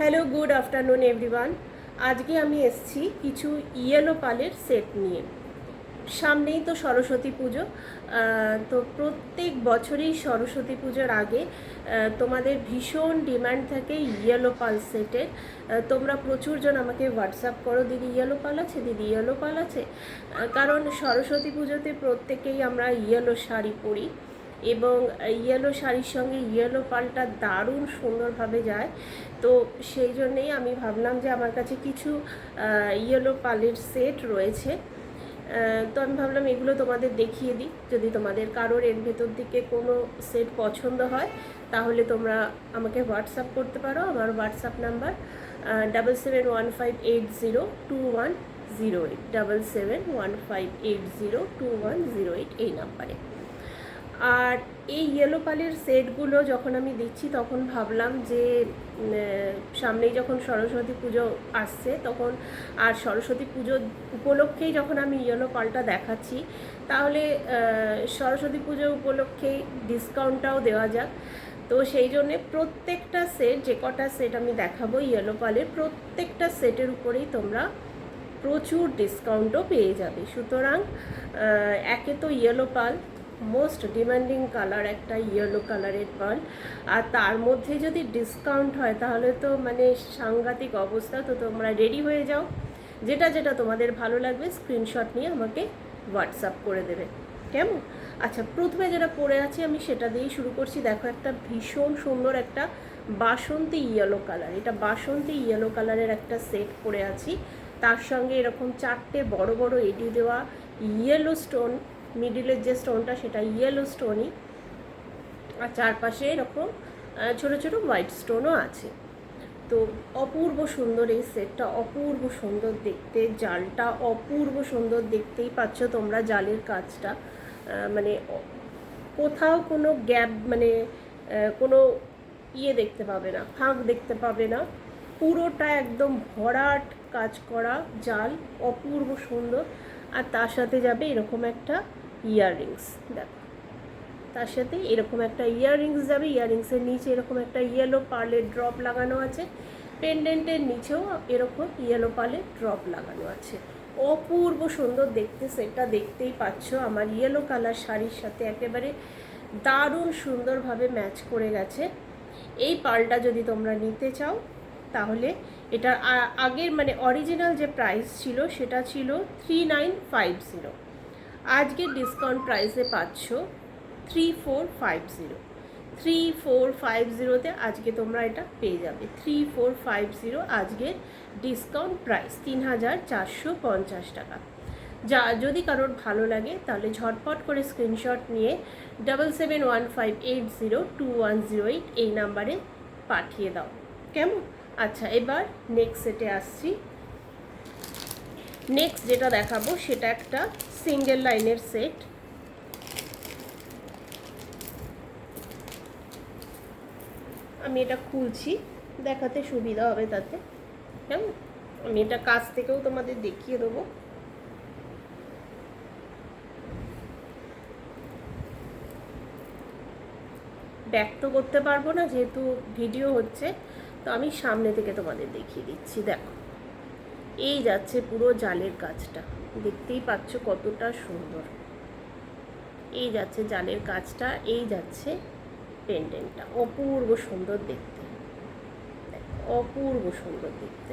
Hello, good afternoon everyone. আজকে আমি এসেছি কিছু ইয়েলো পালের সেট নিয়ে। সামনেই তো সরস্বতী পুজো, তো প্রত্যেক বছরই সরস্বতী পুজোর আগে তোমাদের ভীষণ ডিমান্ড থাকে ইয়েলো পাল সেটের। তোমরা প্রচুরজন আমাকে হোয়াটসঅ্যাপ করো, দিদি ইয়েলো পাল আছে, দিদি ইয়েলো পাল আছে। কারণ সরস্বতী পুজোতে প্রত্যেকেই আমরা ইয়েলো শাড়ি পরি এবং ইয়েলো শাড়ির সঙ্গে ইয়েলো পালটা দারুণ সুন্দরভাবে যায়। তো সেই জন্যেই আমি ভাবলাম যে আমার কাছে কিছু ইয়েলো পালের সেট রয়েছে। তো আমি ভাবলাম এগুলো তোমাদের দেখিয়ে দিই। যদি তোমাদের কারোর এর ভেতর দিকে কোনো সেট পছন্দ হয় তাহলে তোমরা আমাকে হোয়াটসঅ্যাপ করতে পারো। আমার হোয়াটসঅ্যাপ নাম্বার 7715802108, 7715802108 এই নাম্বারে। আর এই ইয়েলো পালের সেটগুলো যখন আমি দিচ্ছি তখন ভাবলাম যে সামনেই যখন সরস্বতী পুজো আসছে তখন, আর সরস্বতী পুজো উপলক্ষেই যখন আমি ইয়েলো পালটা দেখাচ্ছি তাহলে সরস্বতী পুজো উপলক্ষেই ডিসকাউন্টটাও দেওয়া যাক। তো সেই জন্যে প্রত্যেকটা সেট, যে কটা সেট আমি দেখাবো ইয়েলো পালের, প্রত্যেকটা সেটের উপরেই তোমরা প্রচুর ডিসকাউন্টও পেয়ে যাবে। সুতরাং একে তো ইয়েলো পাল মোস্ট ডিমান্ডিং কালার, একটা ইয়েলো কালারের পাল, আর তার মধ্যে যদি ডিসকাউন্ট হয় তাহলে তো মানে সাংঘাতিক অবস্থা। তো তোমরা রেডি হয়ে যাও, যেটা যেটা তোমাদের ভালো লাগবে স্ক্রিনশট নিয়ে আমাকে হোয়াটসঅ্যাপ করে দেবে, কেমন? আচ্ছা, প্রথমে যেটা পরে আছি আমি সেটা দিয়েই শুরু করছি। দেখো, একটা ভীষণ সুন্দর একটা বাসন্তী ইয়েলো কালার, এটা বাসন্তী ইয়েলো কালারের একটা সেট পরে আছি। তার সঙ্গে এরকম চারটে বড় বড় এডি দেওয়া ইয়েলো স্টোন, মিডিলের যে স্টোনটা সেটা ইয়েলো স্টোনই, আর চারপাশে এরকম ছোটো ছোটো হোয়াইট স্টোনও আছে। তো অপূর্ব সুন্দর এই সেটটা, অপূর্ব সুন্দর দেখতে, জালটা অপূর্ব সুন্দর, দেখতেই পাচ্ছ তোমরা জালের কাজটা, মানে কোথাও কোনো গ্যাপ, মানে কোনো দেখতে পাবে না, ফাঁক দেখতে পাবে না, পুরোটা একদম ভরাট কাজ করা জাল, অপূর্ব সুন্দর। আর তার সাথে যাবে এরকম একটা ইয়াররিংস, দেখো তার সাথে এরকম একটা ইয়াররিংস যাবে। ইয়াররিংসের নিচে এরকম একটা ইয়েলো পার্লের ড্রপ লাগানো আছে, পেন্ডেন্টের নিচেও এরকম ইয়েলো পার্লের ড্রপ লাগানো আছে। অপূর্ব সুন্দর দেখতে, সেটা দেখতেই পাচ্ছ আমার ইয়েলো কালার শাড়ির সাথে একেবারে দারুণ সুন্দরভাবে ম্যাচ করে গেছে। এই পার্লটা যদি তোমরা নিতে চাও তাহলে এটার আগের মানে অরিজিনাল যে প্রাইস ছিল সেটা ছিল 3950, আজকে ডিসকাউন্ট প্রাইসে পাচ্ছ 3450। 3450তে আজকে তোমরা এটা পেয়ে যাবে। 3450 আজকের ডিসকাউন্ট প্রাইস, 3450 টাকা। যা যদি কারোর ভালো লাগে তাহলে ঝটপট করে স্ক্রিনশট নিয়ে 7715802108 এই নাম্বারে পাঠিয়ে দাও, কেমন? আচ্ছা, এবার নেক্সট সেটে আসছি। নেক্সট যেটা দেখাবো সেটা একটা সিঙ্গেল লাইনের সেট। আমি এটা খুলছি, দেখাতে সুবিধা হবে তাতে, কেমন? আমি এটা কাছ থেকেও তোমাদের দেখিয়ে দেবো। ব্যক্ত করতে পারবো না যেহেতু ভিডিও হচ্ছে, তো আমি সামনে থেকে তোমাদের দেখিয়ে দিচ্ছি। দেখো, এই যাচ্ছে পুরো জালের কাজটা, দেখতেই পাচ্ছ কতটা সুন্দর। এই যাচ্ছে জালের কাজটা, এই যাচ্ছে পেন্ডেন্টটা, অপূর্ব সুন্দর দেখতে, অপূর্ব সুন্দর দেখতে,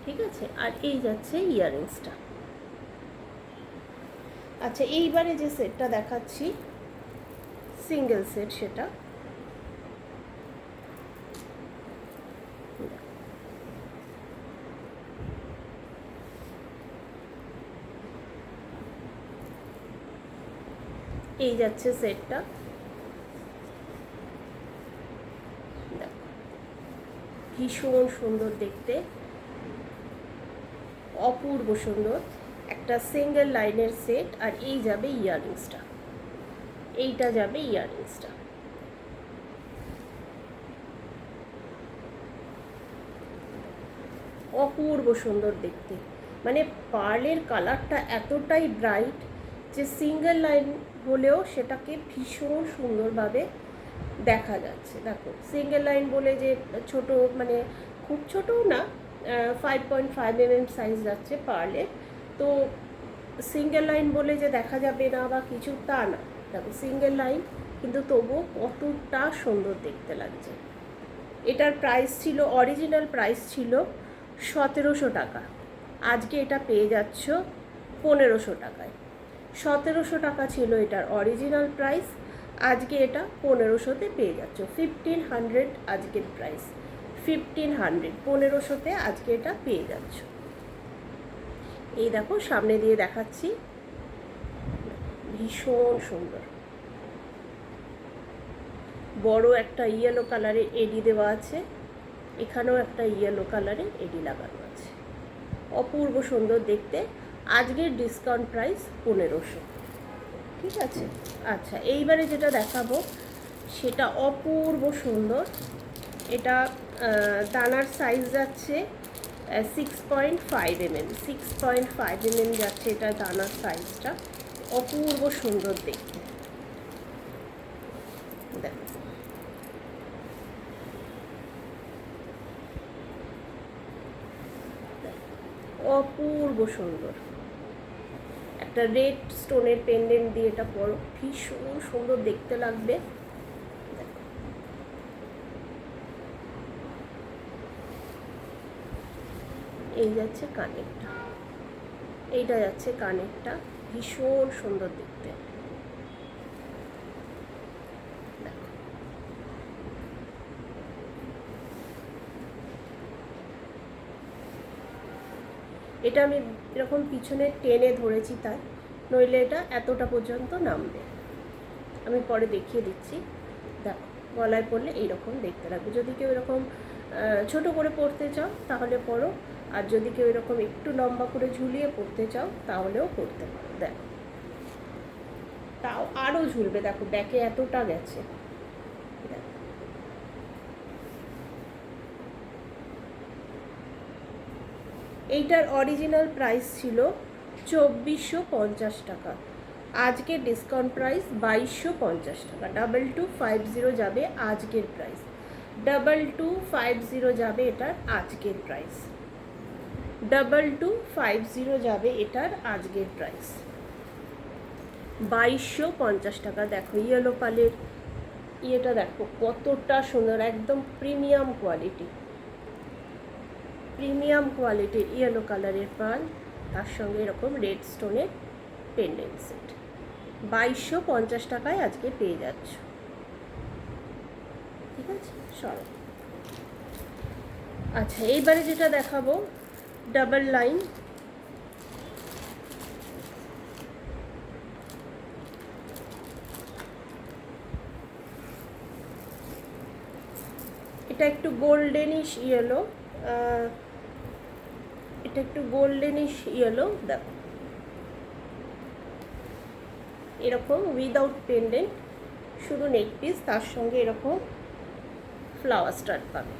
ঠিক আছে? আর এই যাচ্ছে ইয়াররিংসটা। আচ্ছা, এইবারে যে সেটটা দেখাচ্ছি সিঙ্গেল সেট, সেটা এই যাচ্ছে সেটটা, ভীষণ সুন্দর দেখতে, অপূর্ব সুন্দর একটা সিঙ্গেল লাইনের সেট। আর এই যাবে ইয়াররিংসটা, এইটা যাবে ইয়াররিংসটা। অপূর্ব সুন্দর দেখতে, মানে পার্লের কালারটা এতটাই ব্রাইট যে সিঙ্গেল লাইন হলেও সেটাকে ভীষণ সুন্দরভাবে দেখা যাচ্ছে। দেখো সিঙ্গেল লাইন বলে যে ছোট, মানে খুব ছোটও না, 5.5 সাইজ যাচ্ছে পার্লের। তো সিঙ্গেল লাইন বলে যে দেখা যাবে না বা কিছু তা না। দেখো সিঙ্গেল লাইন, কিন্তু তবুও কতটা সুন্দর দেখতে লাগছে। এটার প্রাইস ছিল, অরিজিনাল প্রাইস ছিল 1700 টাকা। আজকে এটা পেয়ে যাচ্ছ 1500 টাকায়। 1700 টাকা ছিল এটার অরিজিনাল প্রাইস, আজকে এটা 1500-তে পেয়ে যাচ্ছ। 1500 আজকের প্রাইস, 1500, 1500-তে আজকে এটা পেয়ে যাচ্ছ। এই দেখো সামনে দিয়ে দেখাচ্ছি, ভীষণ সুন্দর। বড় একটা ইয়েলো কালারের এডি দেওয়া আছে, এখানেও একটা ইয়েলো কালারের এডি লাগানো আছে, অপূর্ব সুন্দর দেখতে। আজকের ডিসকাউন্ট প্রাইস 1500, ঠিক আছে। আচ্ছা, এইবারে যেটা দেখাবো সেটা অপূর্ব সুন্দর। এটা দানার সাইজ যাচ্ছে 6.5 mm, 6.5 mm যাচ্ছে এটা দানার সাইজটা, অপূর্ব সুন্দর দেখতে। দেখো অপূর্ব সুন্দর, একটা রেড স্টোনের পেন্ডেন্ট দিয়ে এটা পরো, ভীষণ সুন্দর দেখতে লাগবে। এই যাচ্ছে কানেরটা, এইটা যাচ্ছে কানেরটা, ভীষণ সুন্দর দেখতে। এটা আমি এরকম পিছনে টেনে ধরেছি তাই, নইলে এটা এতটা পর্যন্ত নামবে। আমি পরে দেখিয়ে দিচ্ছি। দেখো গলায় পরলে এইরকম দেখতে লাগবে। যদি কেউ এরকম ছোটো করে পরতে চাও তাহলে পরো, আর যদি কেউ এরকম একটু লম্বা করে ঝুলিয়ে পরতে চাও তাহলেও পরতে পারো। দেখো তাও আরও ঝুলবে, দেখো ব্যাকে এতটা গেছে। এইটার অরিজিনাল প্রাইস ছিল 2450 টাকা, আজকে ডিসকাউন্ট প্রাইস 2250 টাকা। 2250 যাবে আজকের প্রাইস, 2250 যাবে এটার আজকের প্রাইস, 2250 যাবে এটার আজকের প্রাইস, 2250 টাকা। দেখো ইয়েলো পালের ইয়েটা দেখো কতটা সুন্দর, একদম প্রিমিয়াম কোয়ালিটি, প্রিমিয়াম কোয়ালিটির ইয়েলো কালারের পাল, তার সঙ্গে এরকম রেড স্টোনের পেন্ডেন্ট সেট, 2250 টাকায় আজকে পেয়ে যাচ্ছ, ঠিক আছে। সরো, আচ্ছা এইবারে যেটা দেখাবো ডাবল লাইন। এটা একটু গোল্ডেনিশ ইয়েলো, এটা একটু গোল্ডেনিশ ইয়েলো। দেখো এরকম উইদাউট পেন্ডেন্ট, শুধু নেক পিস, তার সঙ্গে এরকম ফ্লাওয়ার স্টার পাবে,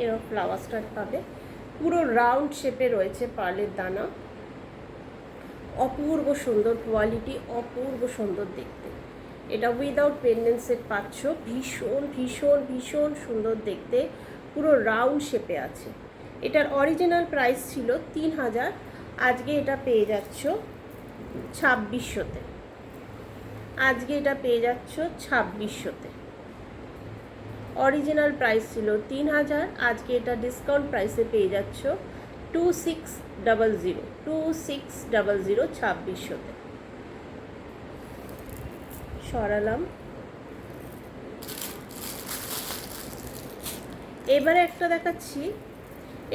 এরকম ফ্লাওয়ার স্টার পাবে। পুরো রাউন্ড শেপে রয়েছে পার্লের দানা, অপূর্ব সুন্দর কোয়ালিটি, অপূর্ব সুন্দর দেখতে। এটা উইদাউট পেন্ডেন্ট সেট পাচ্ছ, ভীষণ ভীষণ ভীষণ সুন্দর দেখতে, পুরো রাউন্ড শেপে আছে। এটার অরিজিনাল প্রাইস ছিল 3000, আজকে এটা পেয়ে যাচ্ছ 2600-তে, আজকে এটা পেয়ে যাচ্ছ 2600-তে। অরিজিনাল প্রাইস ছিল 3000, আজকে এটা ডিসকাউন্ট প্রাইসে পেয়ে যাচ্ছ 2600, 2600, 2600-তে। সরালাম। এবারে একটা দেখাচ্ছি,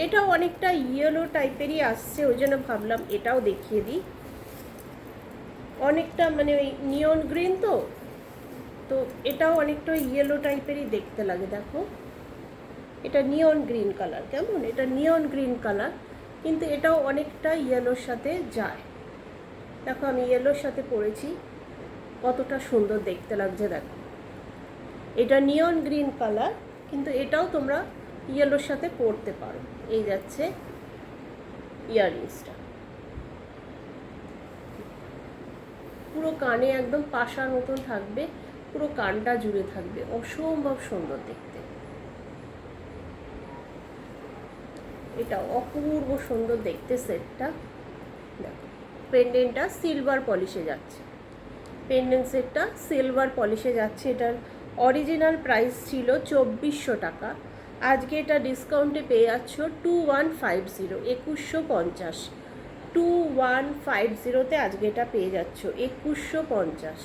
এটাও অনেকটা ইয়েলো টাইপেরই আসছে, ওই জন্য ভাবলাম এটাও দেখিয়ে দিই। অনেকটা মানে ওই নিয়ন গ্রিন, তো এটাও অনেকটা ইয়েলো টাইপেরই দেখতে লাগে। দেখো এটা নিয়ন গ্রিন কালার, কেমন, এটা নিয়ন গ্রিন কালার, কিন্তু এটাও অনেকটা ইয়েলোর সাথে যায়। দেখো আমি ইয়েলোর সাথে পরেছি, কতটা সুন্দর দেখতে লাগছে। দেখো এটা নিয়ন গ্রিন কালার, কিন্তু এটাও তোমরা ইয়েলোর সাথে পরতে পারো। এই যাচ্ছে ইয়াররিংসটা, পুরো কানে একদম পাশার মতন থাকবে, পুরো কানটা জুড়ে থাকবে, অসম্ভব সুন্দর দেখতে। এটা অপূর্ব সুন্দর দেখতে সেটটা। দেখো পেন্ডেন্টটা সিলভার পলিশে যাচ্ছে, পেন্ডেন্ট সেটটা সিলভার পলিশে যাচ্ছে। এটার অরিজিনাল প্রাইস ছিল 2400 টাকা, আজকে এটা ডিসকাউন্টে পেয়ে যাচ্ছ 2150, 2150, 2150তে আজকে এটা পেয়ে যাচ্ছ 2150,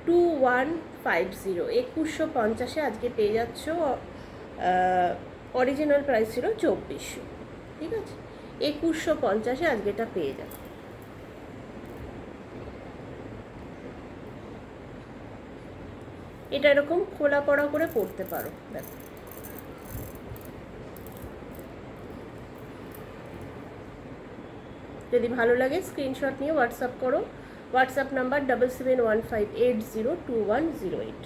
2150, 2150-এ আজকে পেয়ে যাচ্ছ। অরিজিনাল প্রাইস ছিল 2400, ঠিক আছে, 2150-এ আজকে এটা পেয়ে যাবে। এটা এরকম খোলা পড়া করে পড়তে পারো। দেখো যদি ভালো লাগে স্ক্রিনশট নিয়ে হোয়াটসঅ্যাপ করো। WhatsApp number 7715802108।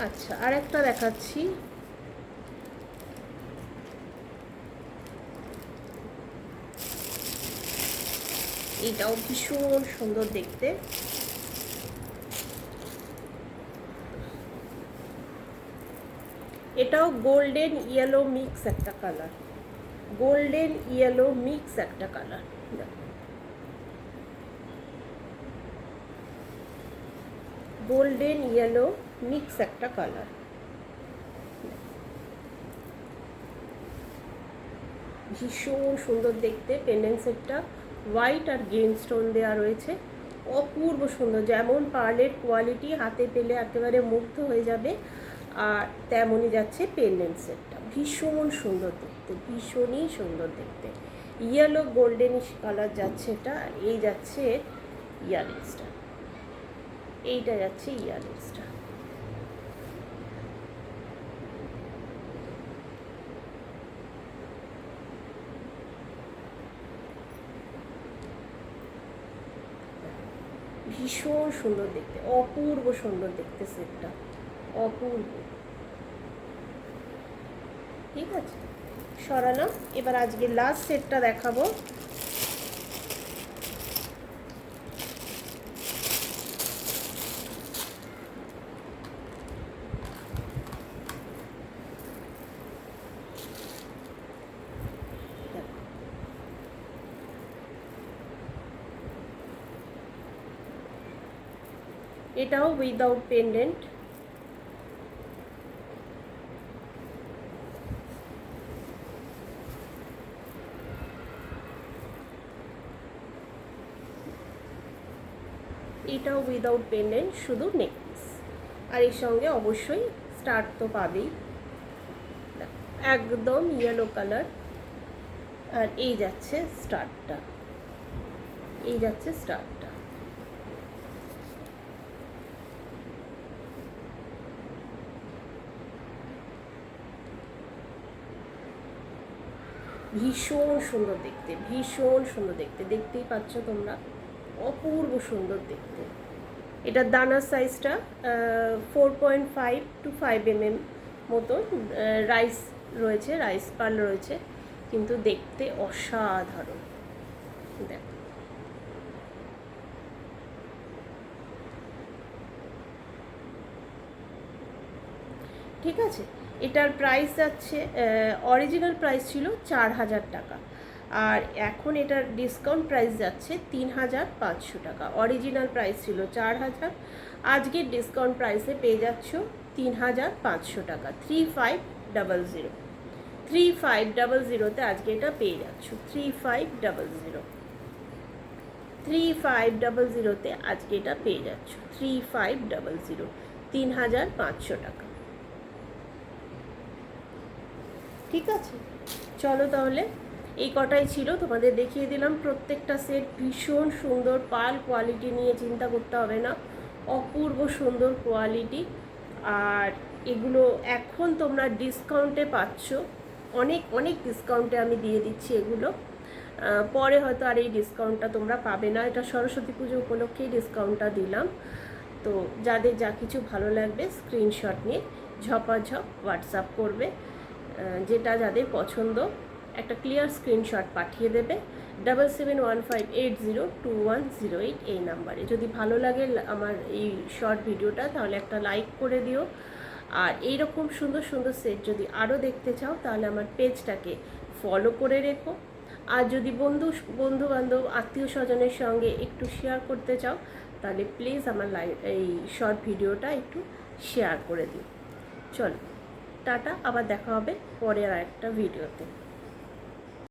আচ্ছা, আর একটা দেখাচ্ছি। এটাও ভীষণ সুন্দর দেখতে, এটাও গোল্ডেন ইয়েলো মিক্স একটা কালার, গোল্ডেন ইয়েলো মিক্স একটা কালার। গোল্ডেন ইয়েলো মিক্স একটা কালার, ভীষণ সুন্দর দেখতে। পেন্ডেন্ট সেটটা হোয়াইট আর গ্রিন স্টোন দেওয়া রয়েছে, অপূর্ব সুন্দর। যেমন পার্লের কোয়ালিটি, হাতে পেলে একেবারে মুগ্ধ হয়ে যাবে, আর তেমনই যাচ্ছে পেন্ডেন্ট সেটটা, ভীষণ সুন্দর দেখতে, ভীষণই সুন্দর দেখতে। ইয়েলো গোল্ডেনিশ কালার যাচ্ছে এটা, আর এই যাচ্ছে ইয়াররিংসটা, এইটা যাচ্ছে ইয়াররিংসটা। ভীষণ সুন্দর দেখতে, অপূর্ব সুন্দর দেখতে সেটটা, অপূর্ব। ঠিক আছে, সরালাম। এবার আজকে লাস্ট সেটটা দেখাবো। এটাও উইদাউট পেন্ডেন্ট, এটাও উইদাউট পেন্ডেন্ট, শুধু নেকপিস, আর এর সঙ্গে অবশ্যই স্টার্ট তো পাবেই, একদম ইয়েলো কালার। আর এই যাচ্ছে স্টার্টটা, এই যাচ্ছে স্টার্টটা। ভীষণ সুন্দর দেখতে, ভীষণ সুন্দর দেখতে, দেখতেই পাচ্ছ তোমরা, অপূর্ব সুন্দর দেখতে। এটার দানার সাইজটা 4.5 to 5 mm মতো রাইস রয়েছে, রাইস পাল রয়েছে, কিন্তু দেখতে অসাধারণ। দেখো ঠিক আছে, এটার প্রাইস যাচ্ছে, অরিজিনাল প্রাইস ছিল 4000 টাকা, আর এখন এটার ডিসকাউন্ট প্রাইস যাচ্ছে 3500 টাকা। অরিজিনাল প্রাইস ছিল 4000, আজকের ডিসকাউন্ট প্রাইসে পেয়ে যাচ্ছ 3500 টাকা, 3500, 3500-তে আজকে এটা পেয়ে যাচ্ছ, 3500, 3500-তে আজকে এটা পেয়ে যাচ্ছ, 3500, 3500 টাকা। ঠিক আছে, চলো তাহলে এই কটাই ছিল, তোমাদের দেখিয়ে দিলাম। প্রত্যেকটা সেট ভীষণ সুন্দর, পাল কোয়ালিটি নিয়ে চিন্তা করতে হবে না, অপূর্ব সুন্দর কোয়ালিটি। আর এগুলো এখন তোমরা ডিসকাউন্টে পাচ্ছ, অনেক অনেক ডিসকাউন্টে আমি দিয়ে দিচ্ছি এগুলো, পরে হয়তো আর এই ডিসকাউন্টটা তোমরা পাবে না। এটা সরস্বতী পুজো উপলক্ষেই ডিসকাউন্টটা দিলাম। তো যাদের যা কিছু ভালো লাগবে স্ক্রিনশট নিয়ে ঝপাঝপ হোয়াটসঅ্যাপ করবে, যেটা যাদের পছন্দ একটা ক্লিয়ার স্ক্রিনশট পাঠিয়ে দেবে, 7715802108 এই নাম্বারে। যদি ভালো লাগে আমার এই শর্ট ভিডিওটা তাহলে একটা লাইক করে দিও। আর এইরকম সুন্দর সুন্দর সেট যদি আরও দেখতে চাও তাহলে আমার পেজটাকে ফলো করে রেখো। আর যদি বন্ধু বান্ধব আত্মীয় স্বজনের সঙ্গে একটু শেয়ার করতে চাও তাহলে প্লিজ আমার এই শর্ট ভিডিওটা একটু শেয়ার করে দিও। চলো টাটা, আবার দেখা হবে পরের আর একটা ভিডিওতে।